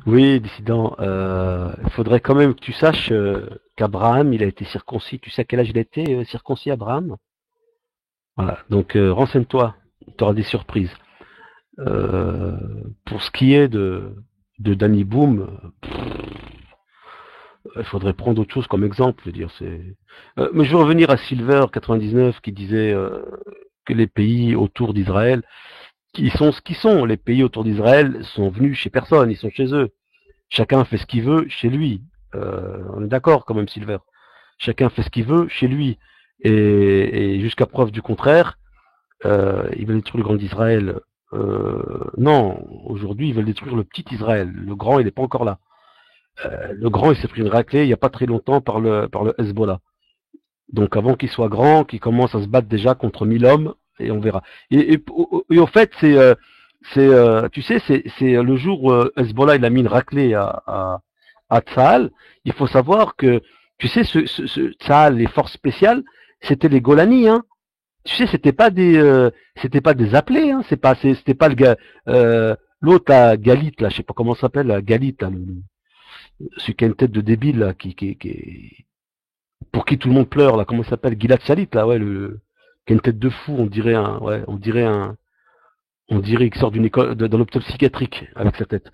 Oui, dissident. Il faudrait quand même que tu saches qu'Abraham, il a été circoncis. Tu sais à quel âge il a été circoncis, Abraham? Voilà. Donc renseigne-toi. Tu auras des surprises. Euh, pour ce qui est de Danny Boom, il faudrait prendre autre chose comme exemple. Je veux dire, mais je veux revenir à Silver 99 qui disait que les pays autour d'Israël, qui sont ce qu'ils sont. Les pays autour d'Israël sont venus chez personne, ils sont chez eux. Chacun fait ce qu'il veut chez lui. On est d'accord quand même, Silver. Chacun fait ce qu'il veut chez lui. Et jusqu'à preuve du contraire, ils veulent détruire le grand Israël. Non, aujourd'hui, ils veulent détruire le petit Israël. Le grand, il n'est pas encore là. Le grand, il s'est pris une raclée il n'y a pas très longtemps par le Hezbollah. Donc avant qu'il soit grand, qu'il commence à se battre déjà contre 1000 hommes, et on verra. Et au fait, tu sais, c'est le jour où Hezbollah il a mis une raclée à Tsahal. Il faut savoir que, tu sais, ce Tsahal, les forces spéciales, c'était les Golani, hein. Tu sais, c'était pas des appelés, hein. C'était pas le gars, l'autre là, Galit là, je sais pas comment ça s'appelle, là, Galit là, celui qui a une tête de débile là, pour qui tout le monde pleure là, comment il s'appelle, Gilad Shalit là, ouais, qui a une tête de fou, on dirait qu'il sort d'une école, d'un hôpital psychiatrique avec sa tête.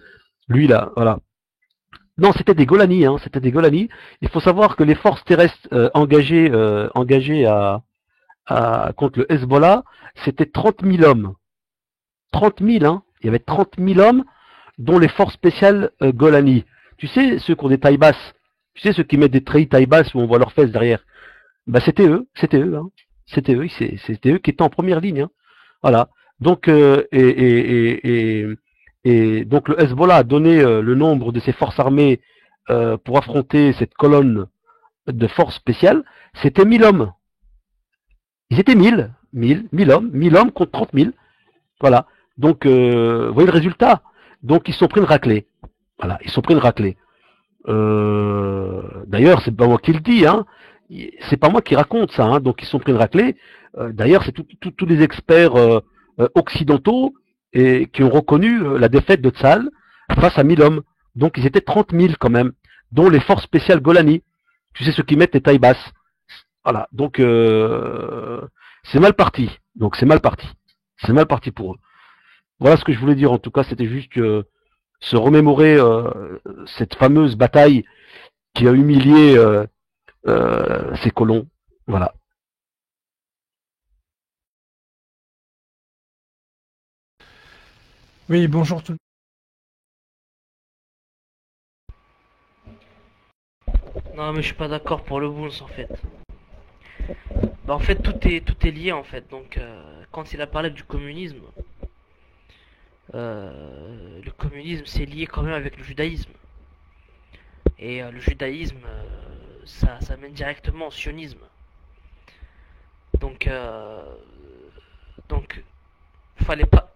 Lui là, voilà. Non, c'était des Golani, hein, c'était des Golani. Il faut savoir que les forces terrestres engagées contre le Hezbollah, c'était 30 000 hommes. 30 000, hein. Il y avait 30 000 hommes, dont les forces spéciales Golani. Tu sais, ceux qui ont des tailles basses. Tu sais, ceux qui mettent des treillis tailles basses où on voit leurs fesses derrière. Bah, c'était eux, hein. C'était eux qui étaient en première ligne, hein. Voilà. Donc, donc le Hezbollah a donné le nombre de ses forces armées pour affronter cette colonne de forces spéciales. C'était 1000 hommes. Ils étaient 1000 hommes contre 30 000. Voilà. Donc, vous voyez le résultat. Donc, ils se sont pris une raclée. Voilà, ils se sont pris une raclée. D'ailleurs, c'est pas moi qui le dis, hein. C'est pas moi qui raconte ça, hein. Donc, ils se sont pris une raclée. D'ailleurs, c'est tous les experts occidentaux qui ont reconnu la défaite de Tzal face à 1000 hommes. Donc, ils étaient 30 000 quand même, dont les forces spéciales Golani. Tu sais, ceux qui mettent les tailles basses. Voilà. Donc, c'est mal parti. Donc, c'est mal parti. C'est mal parti pour eux. Voilà ce que je voulais dire. En tout cas, c'était juste se remémorer cette fameuse bataille qui a humilié ces colons. Voilà. Oui, bonjour tout. Non, mais je suis pas d'accord pour le Boons en fait. Bah, en fait, tout est lié en fait. Donc, quand il a parlé du communisme, le communisme c'est lié quand même avec le judaïsme. Et le judaïsme, ça mène directement au sionisme. Donc, donc, fallait pas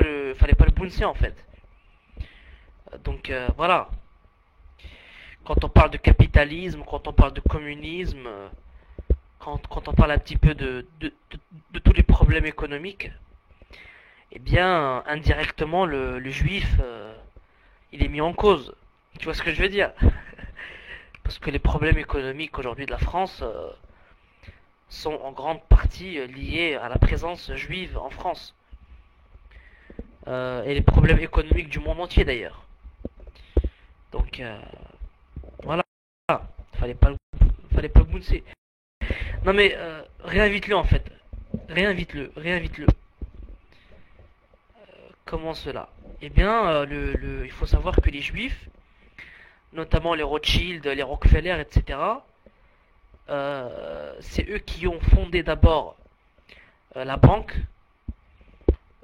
le bouncer en fait. Donc, voilà. Quand on parle de capitalisme, quand on parle de communisme, quand on parle un petit peu de tous les problèmes économiques, eh bien, indirectement, le juif, il est mis en cause. Tu vois ce que je veux dire? Parce que les problèmes économiques aujourd'hui de la France sont en grande partie liés à la présence juive en France. Et les problèmes économiques du monde entier d'ailleurs. Donc, voilà. Fallait pas, fallait pas le bouncer. Non mais, réinvite-le en fait. Réinvite-le. Comment cela? Eh bien, il faut savoir que les juifs, notamment les Rothschild, les Rockefeller, etc., c'est eux qui ont fondé d'abord la banque.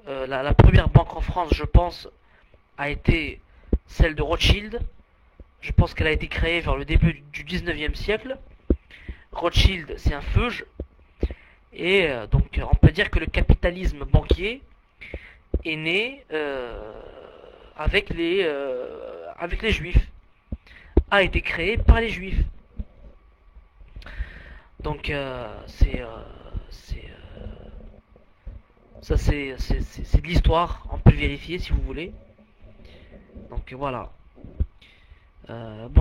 La première banque en France, je pense, a été celle de Rothschild. Je pense qu'elle a été créée vers le début du 19e siècle. Rothschild, c'est un feuge. Et donc, on peut dire que le capitalisme banquier est né avec les juifs, a été créé par les juifs. Donc, ça c'est de l'histoire, on peut le vérifier si vous voulez. Donc voilà. Bon.